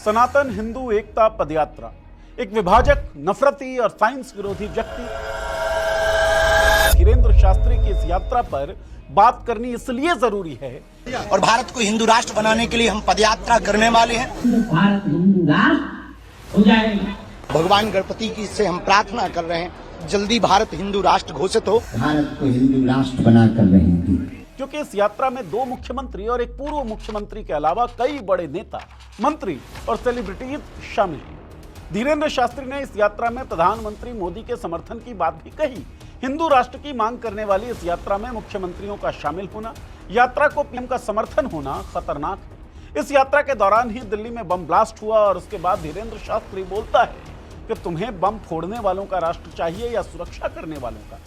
सनातन हिंदू एकता पदयात्रा एक विभाजक, नफरती और साइंस विरोधी व्यक्ति धीरेंद्र शास्त्री की इस यात्रा पर बात करनी इसलिए जरूरी है और भारत को हिंदू राष्ट्र बनाने के लिए हम पदयात्रा करने वाले हैं। भारत हिंदू राष्ट्र हो जाएगा। भगवान गणपति की से हम प्रार्थना कर रहे हैं, जल्दी भारत हिंदू राष्ट्र घोषित हो। भारत को हिंदू राष्ट्र बना कर रहेंगे। क्योंकि इस यात्रा में 2 मुख्यमंत्री और एक पूर्व मुख्यमंत्री के अलावा कई बड़े नेता, मंत्री और सेलिब्रिटीज शामिल हैं। धीरेंद्र शास्त्री ने इस यात्रा में प्रधानमंत्री मोदी के समर्थन की बात भी कही। हिंदू राष्ट्र की मांग करने वाली इस यात्रा में मुख्यमंत्रियों का शामिल होना, यात्रा को पीएम का समर्थन होना खतरनाक है। इस यात्रा के दौरान ही दिल्ली में बम ब्लास्ट हुआ और उसके बाद धीरेंद्र शास्त्री बोलता है कि तुम्हें बम फोड़ने वालों का राष्ट्र चाहिए या सुरक्षा करने वालों का।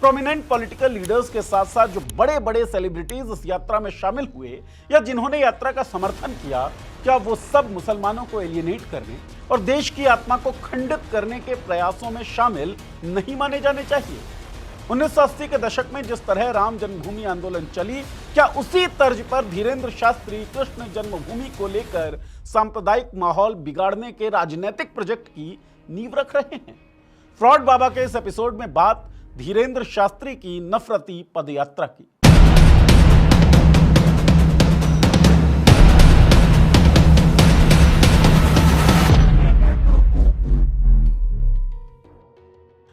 प्रोमिनेंट पॉलिटिकल लीडर्स के साथ साथ जो बड़े बड़े सेलिब्रिटीज इस यात्रा में शामिल हुए या जिन्होंने यात्रा का समर्थन किया, क्या वो सब मुसलमानों को एलियनेट करने और देश की आत्मा को खंडित करने के प्रयासों में शामिल नहीं माने जाने चाहिए? 1980 के दशक में जिस तरह राम जन्मभूमि आंदोलन चली, क्या उसी तर्ज पर धीरेंद्र शास्त्री कृष्ण जन्मभूमि को लेकर सांप्रदायिक माहौल बिगाड़ने के राजनीतिक प्रोजेक्ट की नींव रख रहे हैं? फ्रॉड बाबा के इस एपिसोड में बात धीरेंद्र शास्त्री की नफरती पदयात्रा की।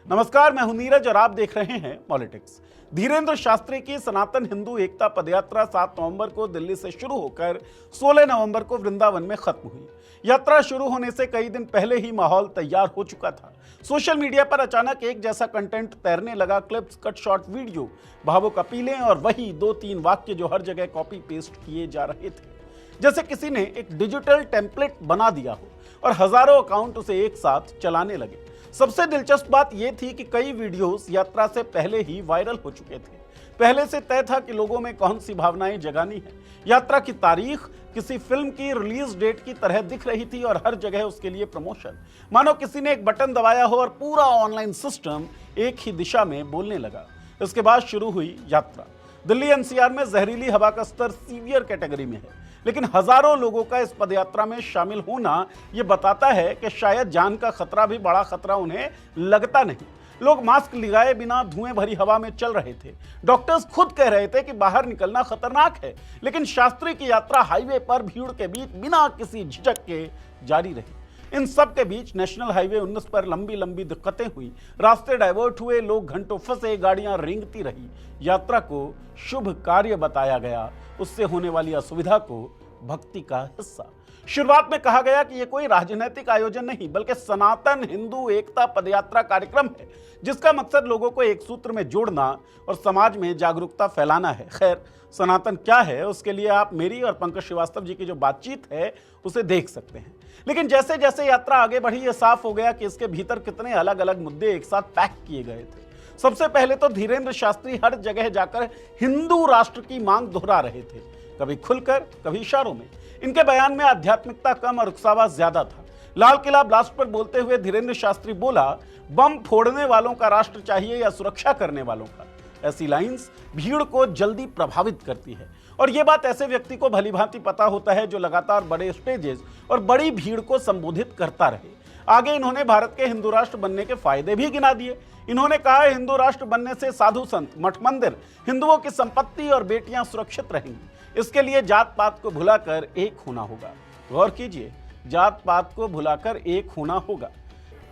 नमस्कार, मैं हूं नीरज और आप देख रहे हैं पॉलिटिक्स। धीरेंद्र शास्त्री की सनातन हिंदू एकता पदयात्रा 7 नवंबर को दिल्ली से शुरू होकर 16 नवंबर को वृंदावन में खत्म हुई। यात्रा शुरू होने से कई दिन पहले ही माहौल तैयार हो चुका था। सोशल मीडिया पर अचानक एक जैसा कंटेंट तैरने लगा, क्लिप्स, कट शॉट वीडियो, भावुक अपीलें और वही 2-3 वाक्य जो हर जगह कॉपी पेस्ट किए जा रहे थे, जैसे किसी ने एक डिजिटल टेम्पलेट बना दिया हो और हजारों अकाउंट उसे एक साथ चलाने लगे। सबसे दिलचस्प बात यह थी कि कई वीडियोस यात्रा से पहले ही वायरल हो चुके थे। पहले से तय था कि लोगों में कौन सी भावनाएं जगानी है। यात्रा की तारीख किसी फिल्म की रिलीज डेट की तरह दिख रही थी और हर जगह उसके लिए प्रमोशन, मानो किसी ने एक बटन दबाया हो और पूरा ऑनलाइन सिस्टम एक ही दिशा में बोलने लगा। इसके बाद शुरू हुई यात्रा। दिल्ली एनसीआर में जहरीली हवा का स्तर सीवियर कैटेगरी में है, लेकिन हजारों लोगों का इस पदयात्रा में शामिल होना यह बताता है कि शायद जान का खतरा भी बड़ा खतरा उन्हें लगता नहीं। लोग मास्क लगाए बिना धुएं भरी हवा में चल रहे थे। डॉक्टर्स खुद कह रहे थे कि बाहर निकलना खतरनाक है, लेकिन शास्त्री की यात्रा हाईवे पर भीड़ के बीच बिना किसी झिझक के जारी रही। इन सब के बीच नेशनल हाईवे 19 पर लंबी लंबी दिक्कतें हुई, रास्ते डाइवर्ट हुए, लोग घंटों फंसे, गाड़ियां रेंगती रही। यात्रा को शुभ कार्य बताया गया, उससे होने वाली असुविधा को भक्ति का हिस्सा। शुरुआत में कहा गया कि यह कोई राजनीतिक आयोजन नहीं बल्कि सनातन हिंदू एकता पदयात्रा कार्यक्रम है, जिसका मकसद लोगों को एक सूत्र में जोड़ना और समाज में जागरूकता फैलाना है। खैर, सनातन क्या है उसके लिए आप मेरी और पंकज श्रीवास्तव जी की जो बातचीत है उसे देख सकते हैं। लेकिन जैसे जैसे यात्रा आगे बढ़ी, यह साफ हो गया कि इसके भीतर कितने अलग अलग मुद्दे एक साथ पैक किए गए थे। सबसे पहले तो धीरेंद्र शास्त्री हर जगह जाकर हिंदू राष्ट्र की मांग दोहरा रहे थे, कभी खुलकर कभी इशारों में। इनके बयान में आध्यात्मिकता कम और उकसावा ज्यादा था। लाल किला ब्लास्ट पर बोलते हुए धीरेंद्र शास्त्री बोला, बम फोड़ने वालों का राष्ट्र चाहिए या सुरक्षा करने वालों का। ऐसी लाइंस भीड़ को जल्दी प्रभावित करती है और यह बात ऐसे व्यक्ति को भलीभांति पता होता है जो लगातार बड़े स्टेजेस और बड़ी भीड़ को संबोधित करता रहे। आगे इन्होंने भारत के हिंदू राष्ट्र बनने के फायदे भी गिना दिए। इन्होंने कहा, हिंदू राष्ट्र बनने से साधु संत, मठ मंदिर, हिंदुओं की संपत्ति और बेटियां सुरक्षित रहेंगी। इसके लिए जात पात को भुलाकर एक होना होगा। गौर कीजिए, जात पात को भुलाकर एक होना होगा।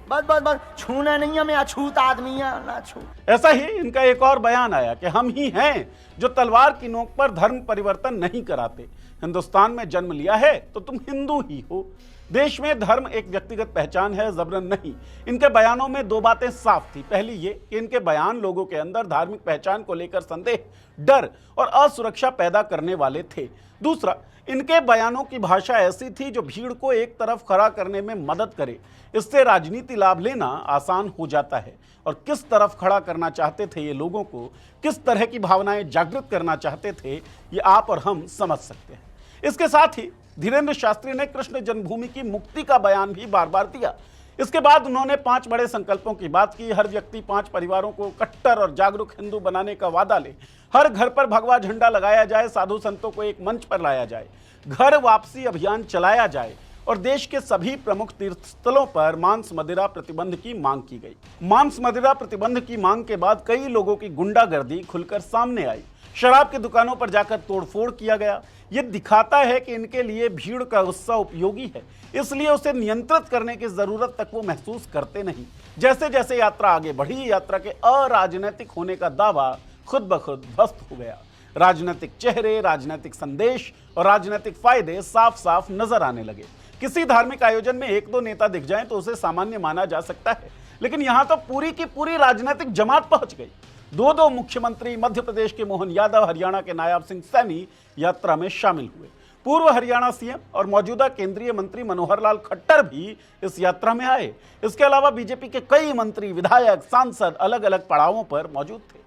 बस बस बस, छूना नहीं है, मैं अछूत आदमी है, ना छू। ऐसा ही इनका एक और बयान आया कि हम ही हैं जो तलवार की नोक पर धर्म परिवर्तन नहीं कराते। हिंदुस्तान में जन्म लिया है तो तुम हिंदू ही हो। देश में धर्म एक व्यक्तिगत पहचान है, जबरन नहीं। इनके बयानों में 2 बातें साफ थी। पहली ये कि इनके बयान लोगों के अंदर धार्मिक पहचान को लेकर संदेह, डर और असुरक्षा पैदा करने वाले थे। दूसरा, इनके बयानों की भाषा ऐसी थी जो भीड़ को एक तरफ खड़ा करने में मदद करे। इससे राजनीति लाभ लेना आसान हो जाता है और किस तरफ खड़ा करना चाहते थे ये लोगों को, किस तरह की भावनाएं जागृत करना चाहते थे, ये आप और हम समझ सकते हैं। इसके साथ ही धीरेंद्र शास्त्री ने कृष्ण जन्मभूमि की मुक्ति का बयान भी बार बार दिया। इसके बाद उन्होंने 5 बड़े संकल्पों की बात की। हर व्यक्ति 5 परिवारों को कट्टर और जागरूक हिंदू बनाने का वादा ले। हर घर पर भगवा झंडा लगाया जाए, साधु संतों को एक मंच पर लाया जाए, घर वापसी अभियान चलाया जाए और देश के सभी प्रमुख तीर्थ स्थलों पर मांस मदिरा प्रतिबंध की मांग की गई। मांस मदिरा प्रतिबंध की मांग के बाद कई लोगों की गुंडागर्दी खुलकर सामने आई। शराब की दुकानों पर जाकर तोड़फोड़ किया गया। यह दिखाता है कि इनके लिए भीड़ का गुस्सा उपयोगी है, इसलिए उसे नियंत्रित करने की जरूरत तक वो महसूस करते नहीं। जैसे जैसे यात्रा आगे बढ़ी, यात्रा के अराजनीतिक होने का दावा खुद ब खुद ध्वस्त हो गया। राजनीतिक चेहरे, राजनीतिक संदेश और राजनीतिक फायदे साफ साफ नजर आने लगे। किसी धार्मिक आयोजन में एक दो नेता दिख जाएं तो उसे सामान्य माना जा सकता है, लेकिन यहां तो पूरी की पूरी राजनीतिक जमात पहुंच गई। दो मुख्यमंत्री, मध्य प्रदेश के मोहन यादव, हरियाणा के नायब सिंह सैनी यात्रा में शामिल हुए। पूर्व हरियाणा सीएम और मौजूदा केंद्रीय मंत्री मनोहर लाल खट्टर भी इस यात्रा में आए। इसके अलावा बीजेपी के कई मंत्री, विधायक, सांसद अलग अलग पड़ावों पर मौजूद थे।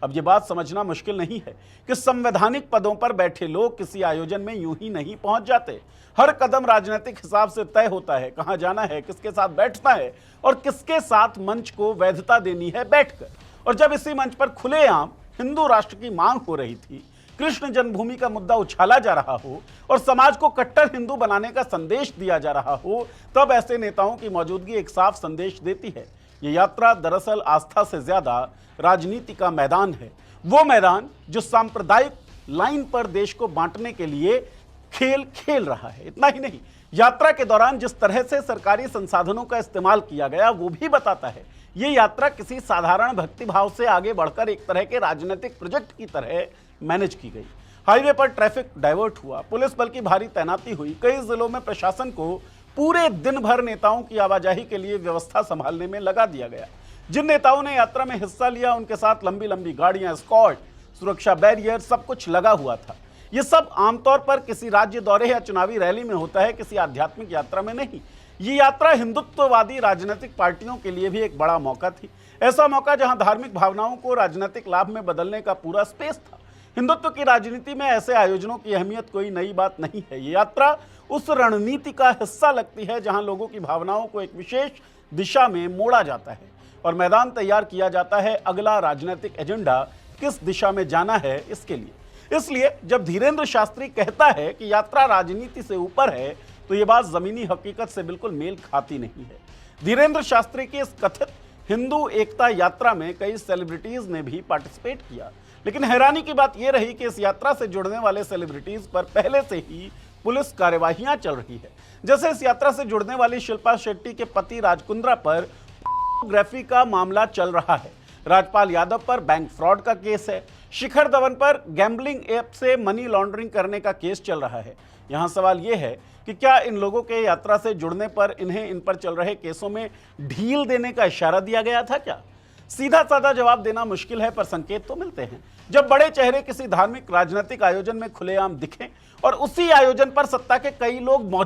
अब ये बात समझना मुश्किल नहीं है कि संवैधानिक पदों पर बैठे लोग किसी आयोजन में यूं ही नहीं पहुंच जाते। हर कदम राजनीतिक हिसाब से तय होता है, कहां जाना है, किसके साथ बैठना है और किसके साथ मंच को वैधता देनी है बैठकर। और जब इसी मंच पर खुलेआम हिंदू राष्ट्र की मांग हो रही थी, कृष्ण जन्मभूमि का मुद्दा उछाला जा रहा हो और समाज को कट्टर हिंदू बनाने का संदेश दिया जा रहा हो, तब ऐसे नेताओं की मौजूदगी एक साफ संदेश देती है। ये यात्रा दरअसल आस्था से ज्यादा राजनीति का मैदान है। वो मैदान जो सांप्रदायिक लाइन पर देश को बांटने के लिए खेल खेल रहा है। इतना ही नहीं, यात्रा के दौरान जिस तरह से सरकारी संसाधनों का इस्तेमाल किया गया वो भी बताता है ये यात्रा किसी साधारण भक्तिभाव से आगे बढ़कर एक तरह के राजनीतिक प्रोजेक्ट की तरह मैनेज की गई। हाईवे पर ट्रैफिक डाइवर्ट हुआ, पुलिस बल की भारी तैनाती हुई। कई जिलों में प्रशासन को पूरे दिन भर नेताओं की आवाजाही के लिए व्यवस्था संभालने में लगा दिया गया। जिन नेताओं ने यात्रा में हिस्सा लिया उनके साथ लंबी लंबी गाड़ियां, स्कॉट, सुरक्षा बैरियर, सब कुछ लगा हुआ था। ये सब आमतौर पर किसी राज्य दौरे या चुनावी रैली में होता है, किसी आध्यात्मिक यात्रा में नहीं। ये यात्रा हिंदुत्ववादी राजनीतिक पार्टियों के लिए भी एक बड़ा मौका थी। ऐसा मौका जहां धार्मिक भावनाओं को राजनीतिक लाभ में बदलने का पूरा स्पेस था। हिंदुत्व की राजनीति में ऐसे आयोजनों की अहमियत कोई नई बात नहीं है। ये यात्रा उस रणनीति का हिस्सा लगती है जहां लोगों की भावनाओं को एक विशेष दिशा में मोड़ा जाता है और मैदान तैयार किया जाता है अगला राजनीतिक एजेंडा किस दिशा में जाना है इसके लिए। इसलिए जब धीरेंद्र शास्त्री कहता है कि यात्रा राजनीति से ऊपर है, तो यह बात जमीनी हकीकत से बिल्कुल मेल खाती नहीं है। धीरेंद्र शास्त्री की इस कथित हिंदू एकता यात्रा में कई सेलिब्रिटीज ने भी पार्टिसिपेट किया, लेकिन हैरानी की बात यह रही कि इस यात्रा से जुड़ने वाले सेलिब्रिटीज पर पहले से ही पुलिस कार्यवाहियां चल रही है। जैसे इस यात्रा से जुड़ने वाली शिल्पा शेट्टी के पति राज कुंद्रा पर पोर्नोग्राफी का मामला चल रहा है। राजपाल यादव पर बैंक फ्रॉड का केस है। शिखर धवन पर गैम्बलिंग ऐप से मनी लॉन्ड्रिंग करने का केस चल रहा है। यहां सवाल यह है कि क्या इन लोगों के यात्रा से जुड़ने पर इन्हें इन पर चल रहे केसों में ढील देने का इशारा दिया गया था क्या? सीधा साधा जवाब देना मुश्किल है, पर संकेत तो मिलते हैं। जब बड़े चेहरे किसी धार्मिक राजनीतिक आयोजन में खुलेआम दिखें और उसी आयोजन पर सत्ता के कई लोग मौजूद